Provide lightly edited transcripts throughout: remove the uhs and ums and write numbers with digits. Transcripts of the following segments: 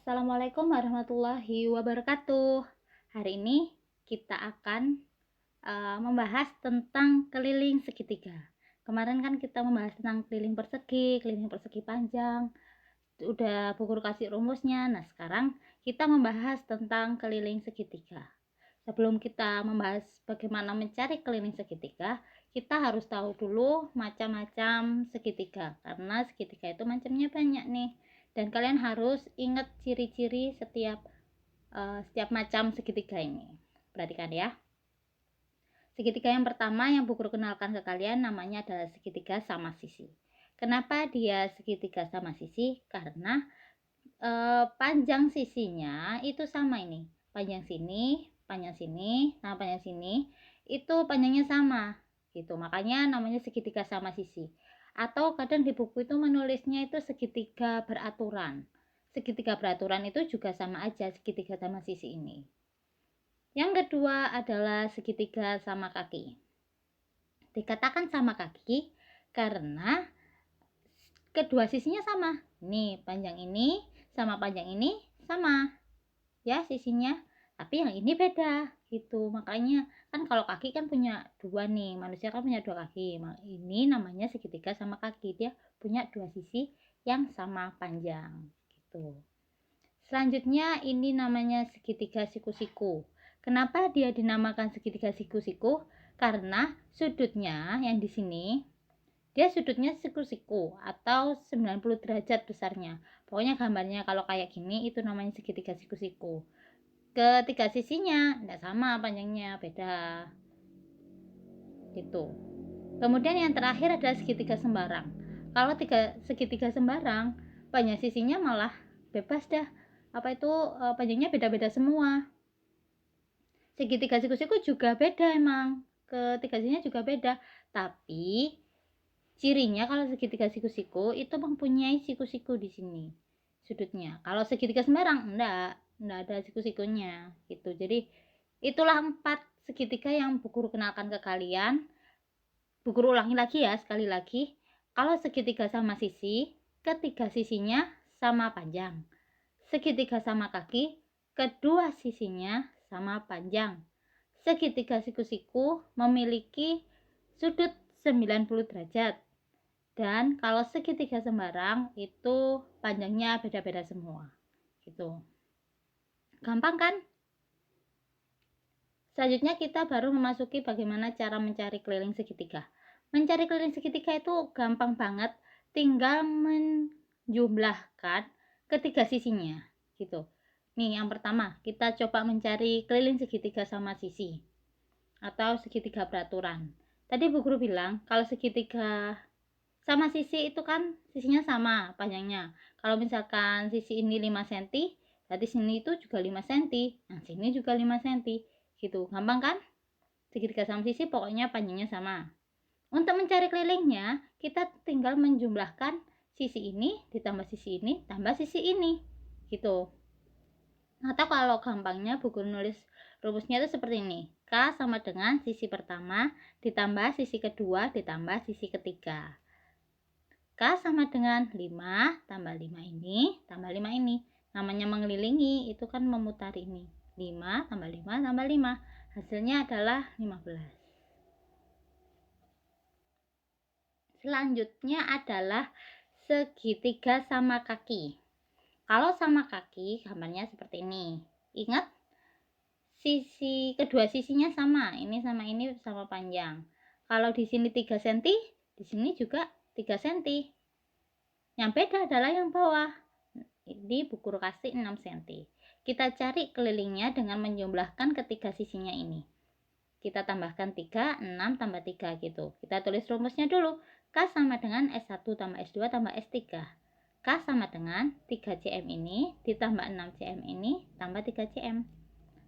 Assalamualaikum warahmatullahi wabarakatuh. Hari ini kita akan membahas tentang keliling segitiga. Kemarin kan kita membahas tentang keliling persegi panjang. Udah buku kasih rumusnya. Nah, sekarang kita membahas tentang keliling segitiga. Sebelum kita membahas bagaimana mencari keliling segitiga, kita harus tahu dulu macam-macam segitiga, karena segitiga itu macamnya banyak nih. Dan kalian harus ingat ciri-ciri setiap macam segitiga ini. Perhatikan ya. Segitiga yang pertama yang Bu Guru kenalkan ke kalian namanya adalah segitiga sama sisi. Kenapa dia segitiga sama sisi? Karena panjang sisinya itu sama ini. Panjang sini, nah panjang sini itu panjangnya sama gitu. Makanya namanya segitiga sama sisi. Atau kadang di buku itu menulisnya itu segitiga beraturan. Segitiga beraturan itu juga sama aja, segitiga sama sisi ini. Yang kedua adalah segitiga sama kaki. Dikatakan sama kaki karena kedua sisinya sama. Nih, panjang ini sama panjang ini sama ya sisinya, tapi yang ini beda gitu. Makanya kan kalau kaki kan punya dua nih, manusia kan punya dua kaki. Ini namanya segitiga sama kaki, dia punya dua sisi yang sama panjang gitu. Selanjutnya ini namanya segitiga siku-siku. Kenapa dia dinamakan segitiga siku-siku? Karena sudutnya yang di sini dia sudutnya siku-siku atau 90 derajat besarnya. Pokoknya gambarnya kalau kayak gini itu namanya segitiga siku-siku. Ketiga sisinya tidak sama panjangnya, beda gitu. Kemudian yang terakhir adalah segitiga sembarang. Kalau segitiga sembarang, panjang sisinya malah bebas dah. Panjangnya beda-beda semua. Segitiga siku-siku juga beda emang. Ketiga sisinya juga beda. Tapi cirinya kalau segitiga siku-siku itu mempunyai siku-siku di sini sudutnya. Kalau segitiga sembarang enggak ada siku-sikunya gitu. Jadi itulah 4 segitiga yang Bu Guru kenalkan ke kalian. Bu Guru ulangi lagi ya, sekali lagi. Kalau segitiga sama sisi, ketiga sisinya sama panjang. Segitiga sama kaki, kedua sisinya sama panjang. Segitiga siku-siku memiliki sudut 90 derajat. Dan kalau segitiga sembarang itu panjangnya beda-beda semua gitu. Gampang kan? Selanjutnya kita baru memasuki bagaimana cara mencari keliling segitiga. Mencari keliling segitiga itu gampang banget, tinggal menjumlahkan ketiga sisinya gitu. Nih yang pertama, kita coba mencari keliling segitiga sama sisi atau segitiga beraturan. Tadi Bu Guru bilang kalau segitiga sama sisi itu kan sisinya sama panjangnya. Kalau misalkan sisi ini 5 cm, berarti sini itu juga 5 cm. Nah, sini juga 5 cm. Gitu. Gampang kan? Segitiga sama sisi pokoknya panjangnya sama. Untuk mencari kelilingnya, kita tinggal menjumlahkan sisi ini ditambah sisi ini tambah sisi ini. Gitu. Atau kalau gampangnya Bu Guru nulis rumusnya itu seperti ini. K sama dengan sisi pertama ditambah sisi kedua ditambah sisi ketiga. K sama dengan 5 tambah 5 ini tambah 5 ini. Namanya mengelilingi itu kan memutar ini. 5 tambah 5 tambah 5. Hasilnya adalah 15. Selanjutnya adalah segitiga sama kaki. Kalau sama kaki gambarnya seperti ini. Ingat kedua sisinya sama. Ini sama ini sama panjang. Kalau di sini 3 cm, di sini juga 3 cm. Yang beda adalah yang bawah. Ini Bu Guru kasih 6 cm. Kita cari kelilingnya dengan menjumlahkan ketiga sisinya ini. Kita tambahkan 3, 6 tambah 3 gitu. Kita tulis rumusnya dulu. K sama dengan S1 tambah S2 tambah S3. K sama dengan 3 cm ini ditambah 6 cm ini tambah 3 cm.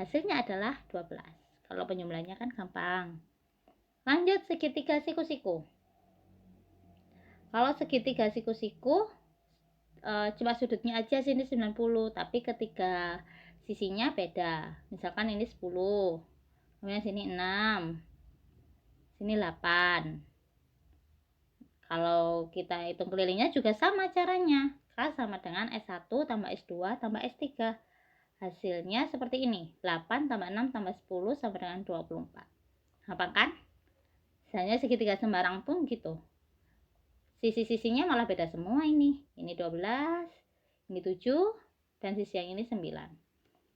Hasilnya adalah 12. Kalau penjumlahannya kan gampang. Lanjut segitiga siku-siku. Kalau segitiga siku-siku cuma sudutnya aja sini 90, tapi ketiga sisinya beda. Misalkan ini 10, kemudian sini 6, sini 8. Kalau kita hitung kelilingnya juga sama caranya. K sama dengan S1 tambah S2 tambah S3. Hasilnya seperti ini. 8 tambah 6 tambah 10 sama dengan 24. Gampang kan? Misalnya segitiga sembarang pun gitu. Sisi-sisinya malah beda semua ini. Ini 12, ini 7, dan sisi yang ini 9.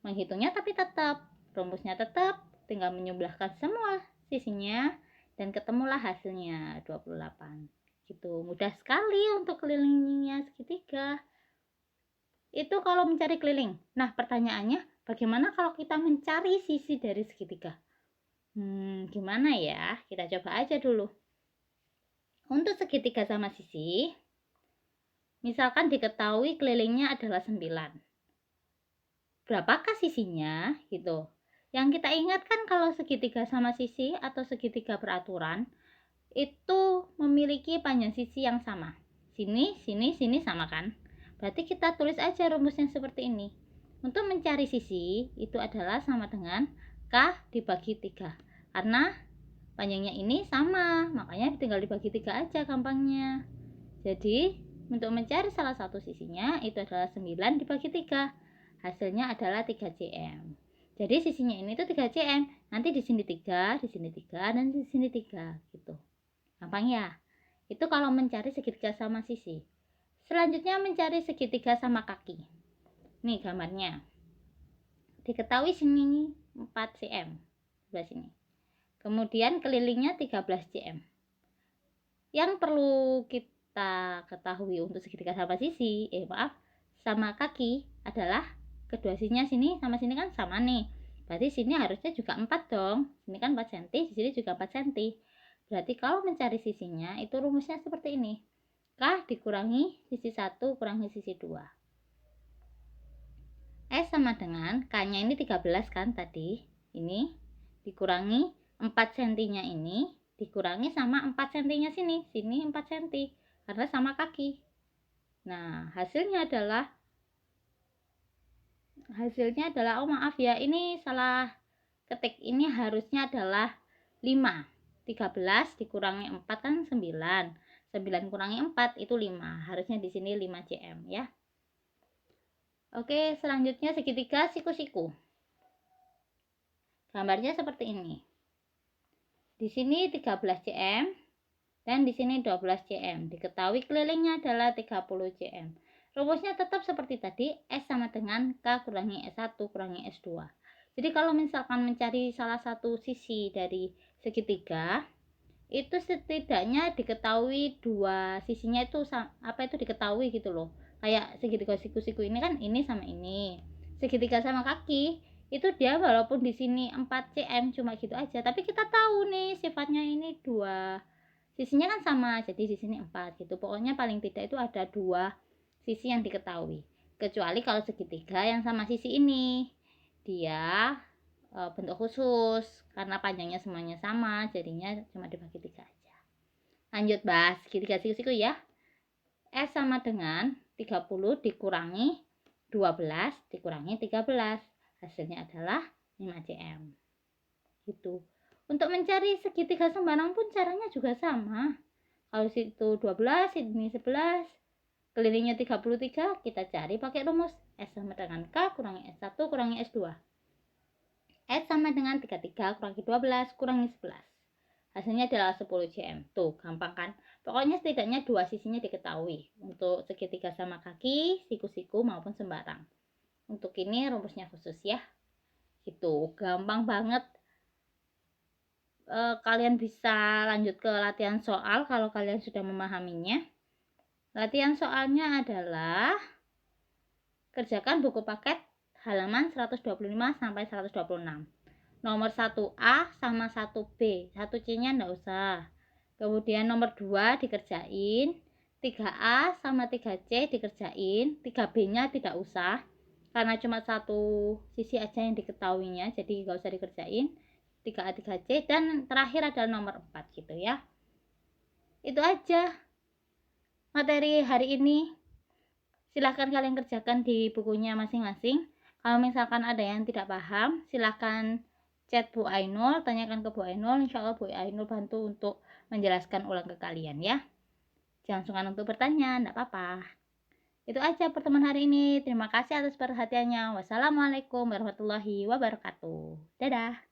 Menghitungnya tapi tetap. Rumusnya tetap. Tinggal menyebelahkan semua sisinya. Dan ketemulah hasilnya 28. Gitu. Mudah sekali untuk kelilingnya segitiga. Itu kalau mencari keliling. Nah, pertanyaannya, bagaimana kalau kita mencari sisi dari segitiga? Gimana ya? Kita coba aja dulu. Untuk segitiga sama sisi, misalkan diketahui kelilingnya adalah 9. Berapakah sisinya? Gitu. Yang kita ingatkan kalau segitiga sama sisi atau segitiga beraturan, itu memiliki panjang sisi yang sama. Sini, sini, sini sama kan? Berarti kita tulis aja rumusnya seperti ini. Untuk mencari sisi, itu adalah sama dengan K dibagi 3. Karena panjangnya ini sama, makanya tinggal dibagi 3 aja gampangnya. Jadi, untuk mencari salah satu sisinya, itu adalah 9 dibagi 3. Hasilnya adalah 3 cm. Jadi sisinya ini tuh 3 cm. Nanti di sini 3, di sini 3, dan di sini 3 gitu. Gampang ya? Itu kalau mencari segitiga sama sisi. Selanjutnya mencari segitiga sama kaki. Nih gambarnya. Diketahui sini 4 cm. Sebelah sini. Kemudian kelilingnya 13 cm. Yang perlu kita ketahui untuk segitiga sama sisi, sama kaki adalah kedua sisinya sini sama sini kan sama nih. Berarti sini harusnya juga 4 dong. Sini kan 4 cm, di sini juga 4 cm. Berarti kalau mencari sisinya itu rumusnya seperti ini. K dikurangi sisi 1 kurangi sisi 2. S sama dengan K-nya ini 13 kan tadi. Ini dikurangi 4 cm-nya ini dikurangi sama 4 cm-nya sini. Sini 4 cm karena sama kaki. Nah, hasilnya adalah oh maaf ya, ini salah ketik. Ini harusnya adalah 5. 13 dikurangi 4 kan 9. 9 kurangi 4 itu 5. Harusnya di sini 5 cm ya. Oke, selanjutnya segitiga siku-siku. Gambarnya seperti ini. Di sini 13 cm dan di sini 12 cm. Diketahui kelilingnya adalah 30 cm. Rumusnya tetap seperti tadi, S sama dengan K kurangi S1 kurangi S2. Jadi kalau misalkan mencari salah satu sisi dari segitiga, itu setidaknya diketahui dua sisinya itu diketahui gitu loh. Kayak segitiga siku-siku ini kan ini sama ini. Segitiga sama kaki itu dia walaupun di sini 4 cm cuma gitu aja, tapi kita tahu nih sifatnya ini dua sisinya kan sama, jadi di sini 4 gitu. Pokoknya paling tidak itu ada dua sisi yang diketahui. Kecuali kalau segitiga yang sama sisi ini, dia bentuk khusus karena panjangnya semuanya sama, jadinya cuma dibagi 3 aja. Lanjut bahas segitiga siku-siku ya. S sama dengan 30 dikurangi 12 dikurangi 13. Hasilnya adalah 5 cm. Gitu. Untuk mencari segitiga sembarang pun caranya juga sama. Kalau situ 12, ini 11, kelilingnya 33, kita cari pakai rumus S sama dengan K kurangi S1 kurangi S2. S sama dengan 33 kurangi 12 kurangi 11. Hasilnya adalah 10 cm. Tuh, gampang kan? Pokoknya setidaknya dua sisinya diketahui. Untuk segitiga sama kaki, siku-siku maupun sembarang. Untuk ini rumusnya khusus ya. Gitu, gampang banget. Kalian bisa lanjut ke latihan soal kalau kalian sudah memahaminya. Latihan soalnya adalah kerjakan buku paket halaman 125 sampai 126. Nomor 1A sama 1B, 1C-nya enggak usah. Kemudian nomor 2 dikerjain, 3A sama 3C dikerjain, 3B-nya tidak usah karena cuma satu sisi aja yang diketahuinya, jadi enggak usah dikerjain. 3A 3C dan terakhir adalah nomor 4 gitu ya. Itu aja materi hari ini. Silahkan kalian kerjakan di bukunya masing-masing. Kalau misalkan ada yang tidak paham, silahkan chat Bu Ainul, tanyakan ke Bu Ainul. Insya Allah Bu Ainul bantu untuk menjelaskan ulang ke kalian ya. Jangan sungkan untuk bertanya, enggak apa-apa. Itu aja pertemuan hari ini. Terima kasih atas perhatiannya. Wassalamualaikum warahmatullahi wabarakatuh. Dadah.